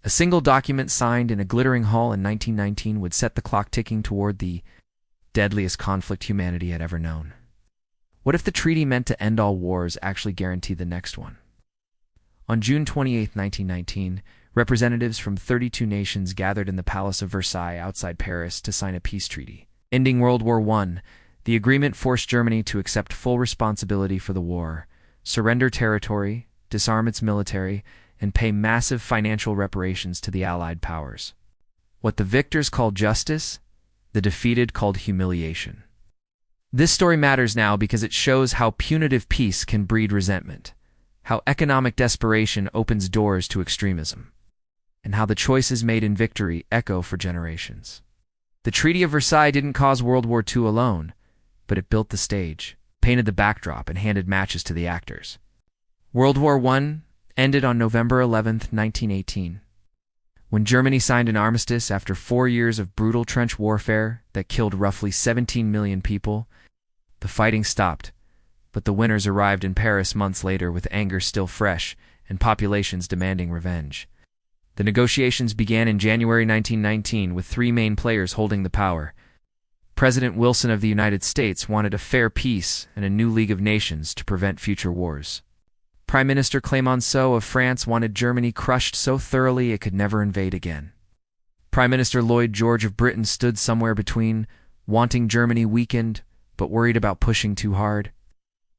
A single document signed in a glittering hall in 1919 would set the clock ticking toward the deadliest conflict humanity had ever known. What if the treaty meant to end all wars actually guaranteed the next one? On June 28, 1919, representatives from 32 nations gathered in the Palace of Versailles outside Paris to sign a peace treaty. Ending World War I, the agreement forced Germany to accept full responsibility for the war, surrender territory, disarm its military, and pay massive financial reparations to the Allied powers. What the victors called justice, the defeated called humiliation. This story matters now because it shows how punitive peace can breed resentment, how economic desperation opens doors to extremism, and how the choices made in victory echo for generations. The Treaty of Versailles didn't cause World War II alone, but it built the stage, painted the backdrop, and handed matches to the actors. World War I ended on November 11, 1918. When Germany signed an armistice after 4 years of brutal trench warfare that killed roughly 17 million people, the fighting stopped, but the winners arrived in Paris months later with anger still fresh and populations demanding revenge. The negotiations began in January 1919 with three main players holding the power. President Wilson of the United States wanted a fair peace and a new League of Nations to prevent future wars. Prime Minister Clemenceau of France wanted Germany crushed so thoroughly it could never invade again. Prime Minister Lloyd George of Britain stood somewhere between, wanting Germany weakened, but worried about pushing too hard.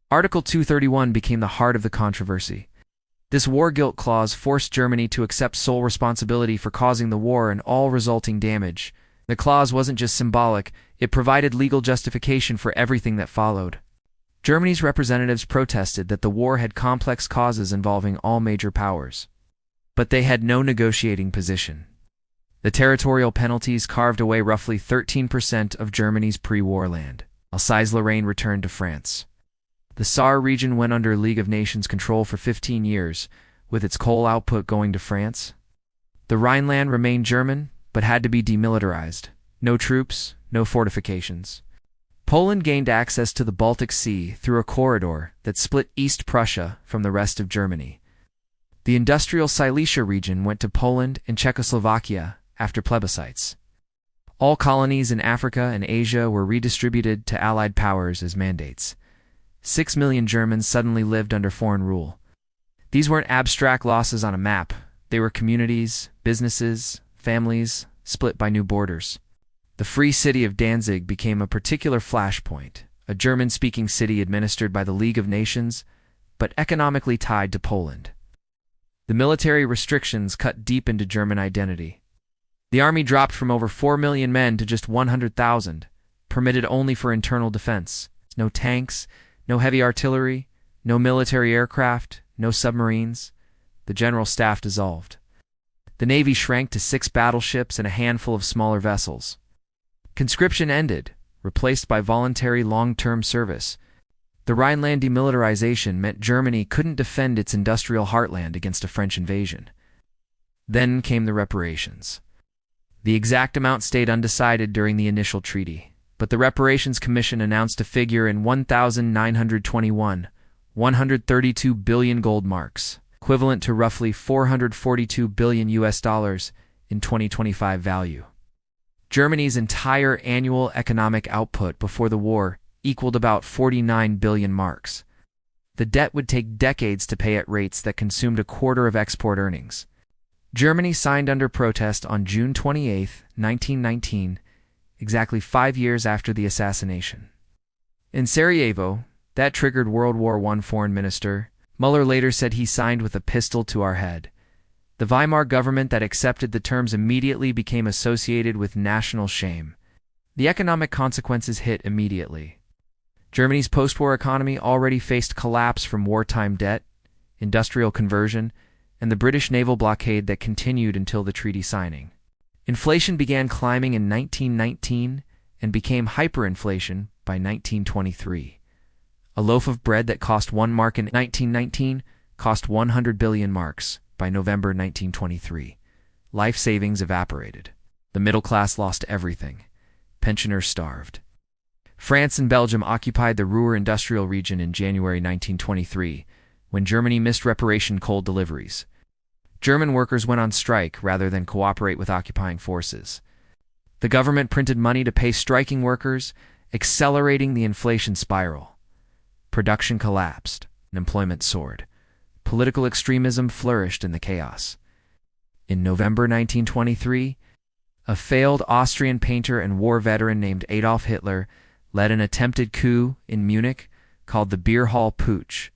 Article 231 became the heart of the controversy. This war guilt clause forced Germany to accept sole responsibility for causing the war and all resulting damage. The clause wasn't just symbolic, it provided legal justification for everything that followed. Germany's representatives protested that the war had complex causes involving all major powers. But they had no negotiating position. The territorial penalties carved away roughly 13% of Germany's pre-war land. Alsace-Lorraine returned to France. The Saar region went under League of Nations control for 15 years, with its coal output going to France. The Rhineland remained German, but had to be demilitarized. No troops, no fortifications. Poland gained access to the Baltic Sea through a corridor that split East Prussia from the rest of Germany. The industrial Silesia region went to Poland and Czechoslovakia after plebiscites. All colonies in Africa and Asia were redistributed to Allied powers as mandates. 6 million Germans suddenly lived under foreign rule. These weren't abstract losses on a map. They were communities, businesses, families, split by new borders. The Free City of Danzig became a particular flashpoint, a German-speaking city administered by the League of Nations, but economically tied to Poland. The military restrictions cut deep into German identity. The army dropped from over 4 million men to just 100,000, permitted only for internal defense. No tanks, no heavy artillery, no military aircraft, no submarines. The general staff dissolved. The navy shrank to 6 battleships and a handful of smaller vessels. Conscription ended, replaced by voluntary long-term service. The Rhineland demilitarization meant Germany couldn't defend its industrial heartland against a French invasion. Then came the reparations. The exact amount stayed undecided during the initial treaty, but the Reparations Commission announced a figure in 1,921, 132 billion gold marks, equivalent to roughly 442 billion US dollars in 2025 value. Germany's entire annual economic output before the war equaled about 49 billion marks. The debt would take decades to pay at rates that consumed a quarter of export earnings. Germany signed under protest on June 28, 1919, exactly 5 years after the assassination. In Sarajevo, that triggered World War I Foreign Minister. Muller later said he signed with a pistol to our head. The Weimar government that accepted the terms immediately became associated with national shame. The economic consequences hit immediately. Germany's post-war economy already faced collapse from wartime debt, industrial conversion, and the British naval blockade that continued until the treaty signing. Inflation began climbing in 1919 and became hyperinflation by 1923. A loaf of bread that cost 1 mark in 1919 cost 100 billion marks by November 1923. Life savings evaporated. The middle class lost everything. Pensioners starved. France and Belgium occupied the Ruhr industrial region in January 1923, when Germany missed reparation coal deliveries. German workers went on strike rather than cooperate with occupying forces. The government printed money to pay striking workers, accelerating the inflation spiral. Production collapsed, and employment soared. Political extremism flourished in the chaos. In November 1923, a failed Austrian painter and war veteran named Adolf Hitler led an attempted coup in Munich called the Beer Hall Putsch.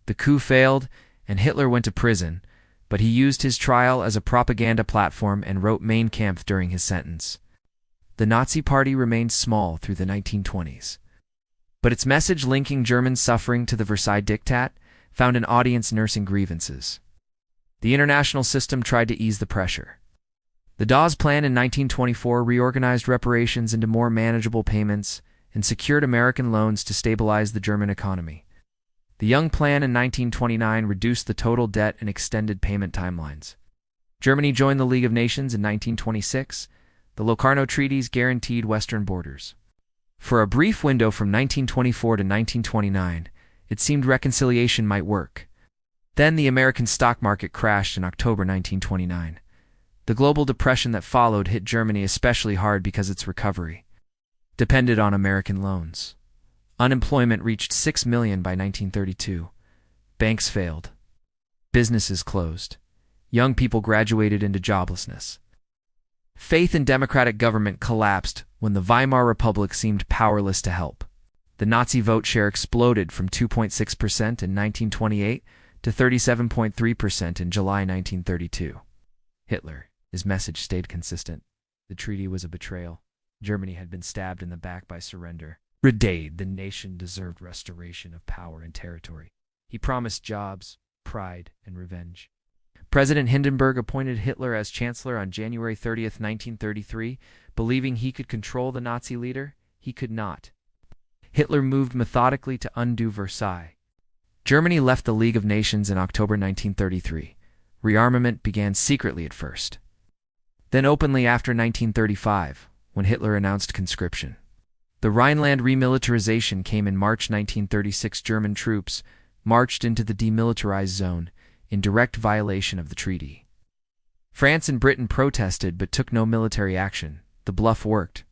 The coup failed, and Hitler went to prison, but he used his trial as a propaganda platform and wrote Mein Kampf during his sentence. The Nazi Party remained small through the 1920s. But its message linking German suffering to the Versailles Diktat found an audience nursing grievances. The international system tried to ease the pressure. The Dawes Plan in 1924 reorganized reparations into more manageable payments and secured American loans to stabilize the German economy. The Young Plan in 1929 reduced the total debt and extended payment timelines. Germany joined the League of Nations in 1926. The Locarno Treaties guaranteed Western borders. For a brief window from 1924 to 1929, it seemed reconciliation might work. Then the American stock market crashed in October 1929. The global depression that followed hit Germany especially hard because its recovery depended on American loans. Unemployment reached 6 million by 1932. Banks failed. Businesses closed. Young people graduated into joblessness. Faith in democratic government collapsed when the Weimar Republic seemed powerless to help. The Nazi vote share exploded from 2.6% in 1928 to 37.3% in July 1932. Hitler, his message stayed consistent. The treaty was a betrayal. Germany had been stabbed in the back by surrender. Redade, the nation deserved restoration of power and territory. He promised jobs, pride, and revenge. President Hindenburg appointed Hitler as chancellor on January 30, 1933, believing he could control the Nazi leader. He could not. Hitler moved methodically to undo Versailles. Germany left the League of Nations in October 1933. Rearmament began secretly at first, then openly after 1935, when Hitler announced conscription. The Rhineland remilitarization came in March 1936. German troops marched into the demilitarized zone in direct violation of the treaty. France and Britain protested but took no military action. The bluff worked.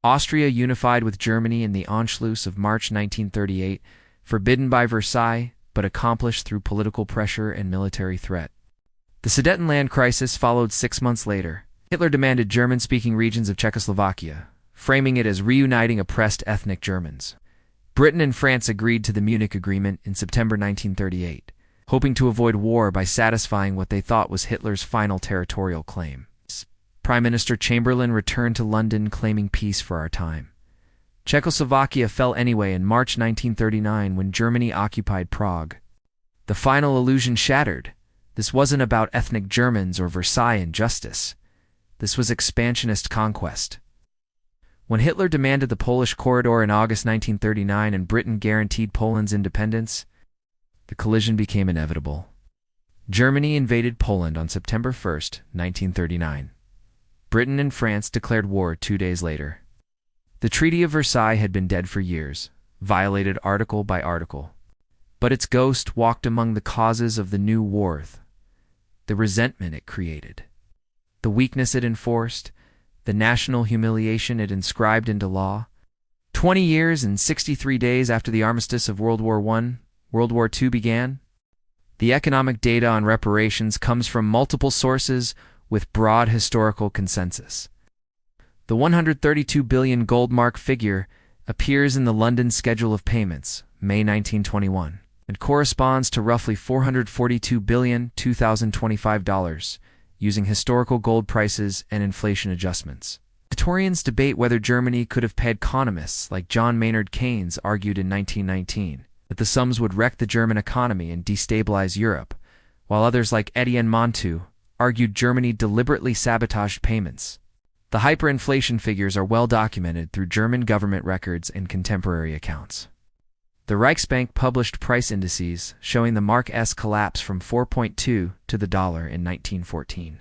Austria unified with Germany in the Anschluss of March 1938, forbidden by Versailles but accomplished through political pressure and military threat. The Sudetenland crisis followed 6 months later. Hitler demanded German-speaking regions of Czechoslovakia, framing it as reuniting oppressed ethnic Germans. Britain and France agreed to the Munich Agreement in September 1938, hoping to avoid war by satisfying what they thought was Hitler's final territorial claim. Prime Minister Chamberlain returned to London claiming peace for our time. Czechoslovakia fell anyway in March 1939 when Germany occupied Prague. The final illusion shattered. This wasn't about ethnic Germans or Versailles injustice. This was expansionist conquest. When Hitler demanded the Polish corridor in August 1939 and Britain guaranteed Poland's independence, the collision became inevitable. Germany invaded Poland on September 1, 1939. Britain and France declared war 2 days later. The Treaty of Versailles had been dead for years, violated article by article. But its ghost walked among the causes of the new war, the resentment it created, the weakness it enforced, the national humiliation it inscribed into law. 20 years and 63 days after the armistice of World War I, World War II began. The economic data on reparations comes from multiple sources with broad historical consensus. The 132 billion gold mark figure appears in the London Schedule of Payments, May 1921, and corresponds to roughly $442 billion $2,025, using historical gold prices and inflation adjustments. Historians debate whether Germany could have paid. Economists like John Maynard Keynes argued in 1919 that the sums would wreck the German economy and destabilize Europe, while others like Etienne Montu argued Germany deliberately sabotaged payments. The hyperinflation figures are well documented through German government records and contemporary accounts. The Reichsbank published price indices showing the Mark S collapse from 4.2 to the dollar in 1914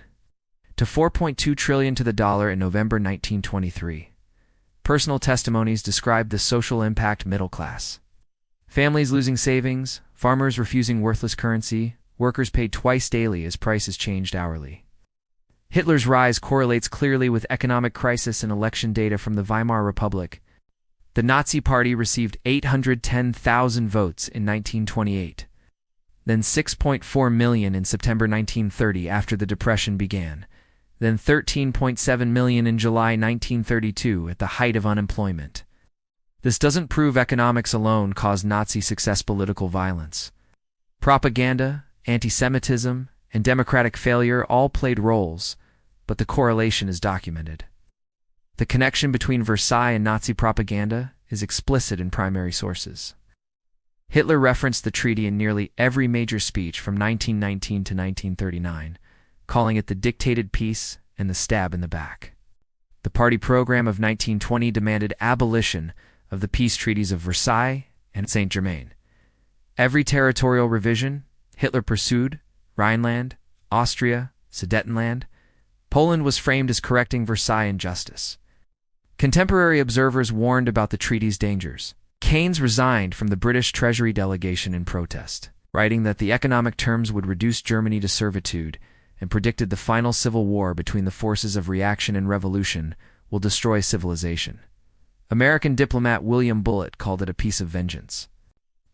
to 4.2 trillion to the dollar in November 1923. Personal testimonies described the social impact: middle class families losing savings, farmers refusing worthless currency, Workers paid twice daily as prices changed hourly. Hitler's rise correlates clearly with economic crisis and election data from the Weimar Republic. The Nazi Party received 810,000 votes in 1928, then 6.4 million in September 1930 after the Depression began, then 13.7 million in July 1932 at the height of unemployment. This doesn't prove economics alone caused Nazi success. Political violence, propaganda, anti-Semitism, and democratic failure all played roles, but the correlation is documented. The connection between Versailles and Nazi propaganda is explicit in primary sources. Hitler referenced the treaty in nearly every major speech from 1919 to 1939, calling it the dictated peace and the stab in the back. The party program of 1920 demanded abolition of the peace treaties of Versailles and Saint-Germain. Every territorial revision Hitler pursued, Rhineland, Austria, Sudetenland, Poland, was framed as correcting Versailles injustice. Contemporary observers warned about the treaty's dangers. Keynes resigned from the British Treasury delegation in protest, writing that the economic terms would reduce Germany to servitude, and predicted the final civil war between the forces of reaction and revolution will destroy civilization. American diplomat William Bullitt called it a peace of vengeance.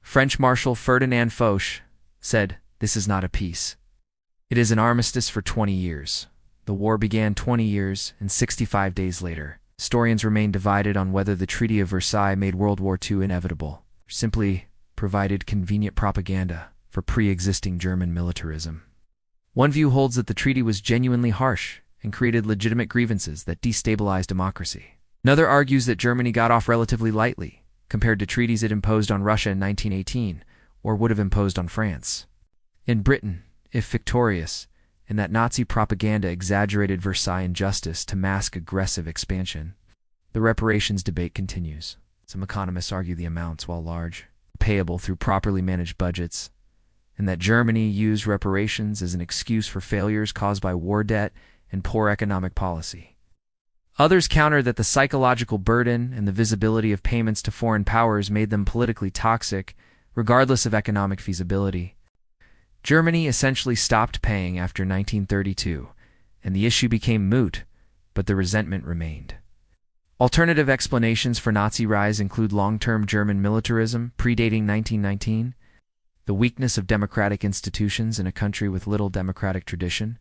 French Marshal Ferdinand Foch said, "This is not a peace. It is an armistice for 20 years. The war began 20 years and 65 days later." Historians remain divided on whether the Treaty of Versailles made World War II inevitable, or simply provided convenient propaganda for pre-existing German militarism. One view holds that the treaty was genuinely harsh and created legitimate grievances that destabilized democracy. Another argues that Germany got off relatively lightly, compared to treaties it imposed on Russia in 1918, or would have imposed on France. In Britain, if victorious, and that Nazi propaganda exaggerated Versailles injustice to mask aggressive expansion. The reparations debate continues. Some economists argue the amounts, while large, are payable through properly managed budgets, and that Germany used reparations as an excuse for failures caused by war debt and poor economic policy. Others counter that the psychological burden and the visibility of payments to foreign powers made them politically toxic, regardless of economic feasibility. Germany essentially stopped paying after 1932, and the issue became moot, but the resentment remained. Alternative explanations for Nazi rise include long-term German militarism predating 1919, the weakness of democratic institutions in a country with little democratic tradition,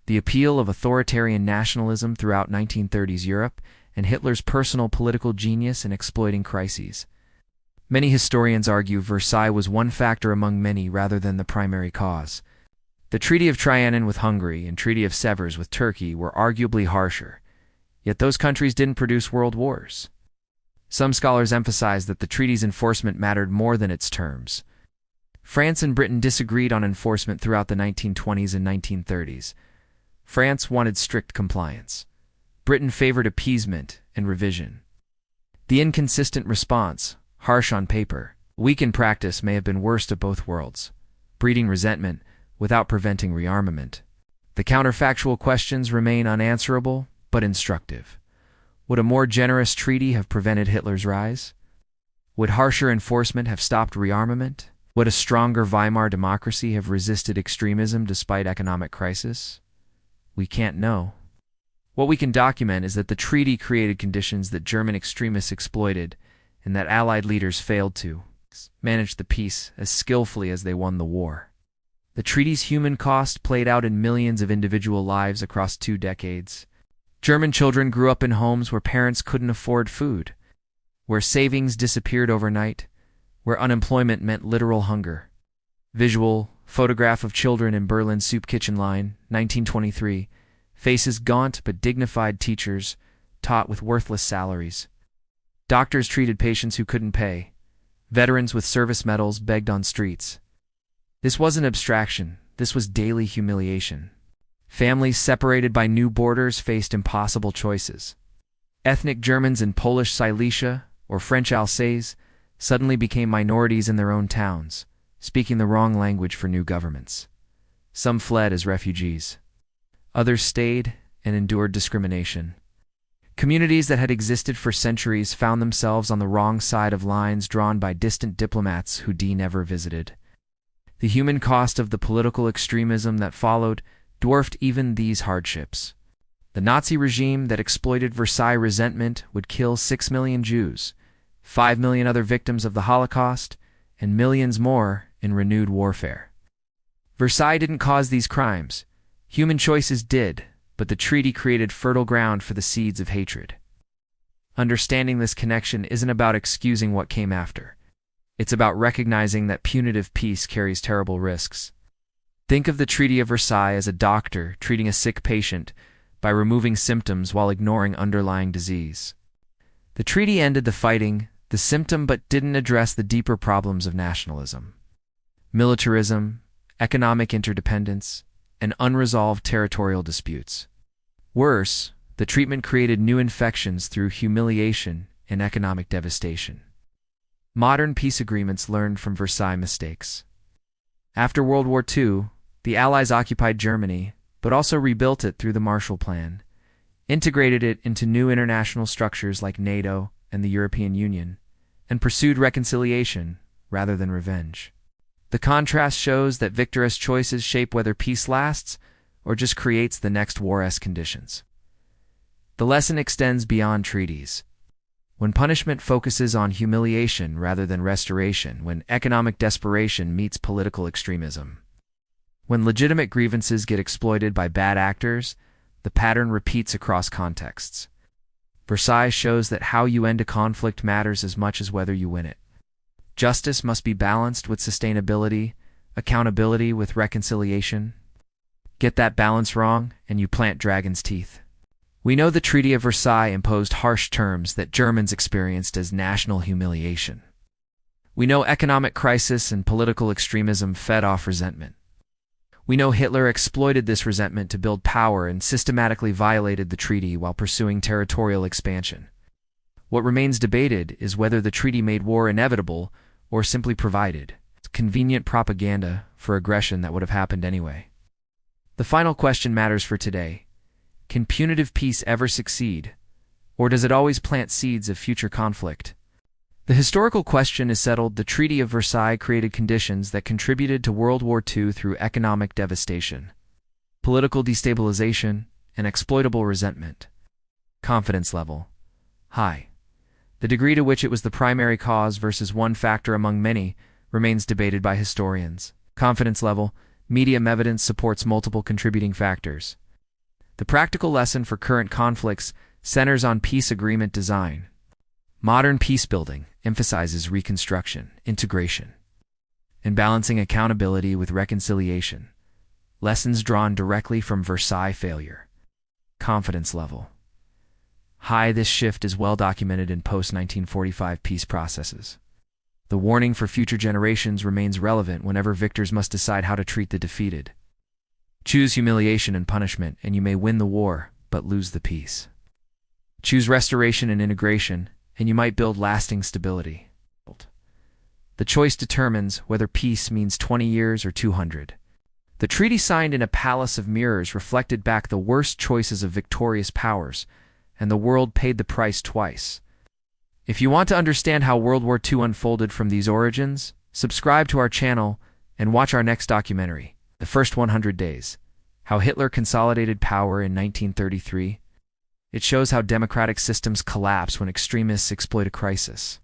the appeal of authoritarian nationalism throughout 1930s Europe, and Hitler's personal political genius in exploiting crises. Many historians argue Versailles was one factor among many rather than the primary cause. The Treaty of Trianon with Hungary and Treaty of Sevres with Turkey were arguably harsher, yet those countries didn't produce world wars. Some scholars emphasize that the treaty's enforcement mattered more than its terms. France and Britain disagreed on enforcement throughout the 1920s and 1930s. France wanted strict compliance. Britain favored appeasement and revision. The inconsistent response, harsh on paper, weak in practice, may have been worst of both worlds, breeding resentment without preventing rearmament. The counterfactual questions remain unanswerable, but instructive. Would a more generous treaty have prevented Hitler's rise? Would harsher enforcement have stopped rearmament? Would a stronger Weimar democracy have resisted extremism despite economic crisis? We can't know. What we can document is that the treaty created conditions that German extremists exploited, and that Allied leaders failed to manage the peace as skillfully as they won the war. The treaty's human cost played out in millions of individual lives across 2 decades. German children grew up in homes where parents couldn't afford food, where savings disappeared overnight, where unemployment meant literal hunger. Visual photograph of children in Berlin soup kitchen line, 1923, faces gaunt but dignified teachers taught with worthless salaries. Doctors treated patients who couldn't pay. Veterans with service medals begged on streets. This wasn't abstraction, this was daily humiliation. Families separated by new borders faced impossible choices. Ethnic Germans in Polish Silesia or French Alsace suddenly became minorities in their own towns, speaking the wrong language for new governments. Some fled as refugees. Others stayed and endured discrimination. Communities that had existed for centuries found themselves on the wrong side of lines drawn by distant diplomats who D never visited. The human cost of the political extremism that followed dwarfed even these hardships. The Nazi regime that exploited Versailles resentment would kill 6 million Jews, 5 million other victims of the Holocaust, and millions more in renewed warfare. Versailles didn't cause these crimes. Human choices did, but the treaty created fertile ground for the seeds of hatred. Understanding this connection isn't about excusing what came after. It's about recognizing that punitive peace carries terrible risks. Think of the Treaty of Versailles as a doctor treating a sick patient by removing symptoms while ignoring underlying disease. The treaty ended the fighting, the symptom, but didn't address the deeper problems of nationalism. Militarism, economic interdependence, and unresolved territorial disputes. Worse, the treatment created new infections through humiliation and economic devastation. Modern peace agreements learned from Versailles mistakes. After World War II, the Allies occupied Germany, but also rebuilt it through the Marshall Plan, integrated it into new international structures like NATO and the European Union, and pursued reconciliation rather than revenge. The contrast shows that victorious choices shape whether peace lasts or just creates the next war-esque conditions. The lesson extends beyond treaties. When punishment focuses on humiliation rather than restoration, when economic desperation meets political extremism, when legitimate grievances get exploited by bad actors, the pattern repeats across contexts. Versailles shows that how you end a conflict matters as much as whether you win it. Justice must be balanced with sustainability, accountability with reconciliation. Get that balance wrong, and you plant dragon's teeth. We know the Treaty of Versailles imposed harsh terms that Germans experienced as national humiliation. We know economic crisis and political extremism fed off resentment. We know Hitler exploited this resentment to build power and systematically violated the treaty while pursuing territorial expansion. What remains debated is whether the treaty made war inevitable or simply provided convenient propaganda for aggression that would have happened anyway. The final question matters for today. Can punitive peace ever succeed, or does it always plant seeds of future conflict? The historical question is settled. The Treaty of Versailles created conditions that contributed to World War II through economic devastation, political destabilization, and exploitable resentment. Confidence level: high. The degree to which it was the primary cause versus one factor among many remains debated by historians. Confidence level: medium. Evidence supports multiple contributing factors. The practical lesson for current conflicts centers on peace agreement design. Modern peacebuilding emphasizes reconstruction, integration, and balancing accountability with reconciliation. Lessons drawn directly from Versailles failure. Confidence level: high. This shift is well documented in post-1945 peace processes. The warning for future generations remains relevant whenever victors must decide how to treat the defeated. Choose humiliation and punishment, and you may win the war, but lose the peace. Choose restoration and integration, and you might build lasting stability. The choice determines whether peace means 20 years or 200. The treaty signed in a palace of mirrors reflected back the worst choices of victorious powers, and the world paid the price twice. If you want to understand how World War II unfolded from these origins, subscribe to our channel and watch our next documentary, The First 100 Days: How Hitler Consolidated Power in 1933. It shows how democratic systems collapse when extremists exploit a crisis.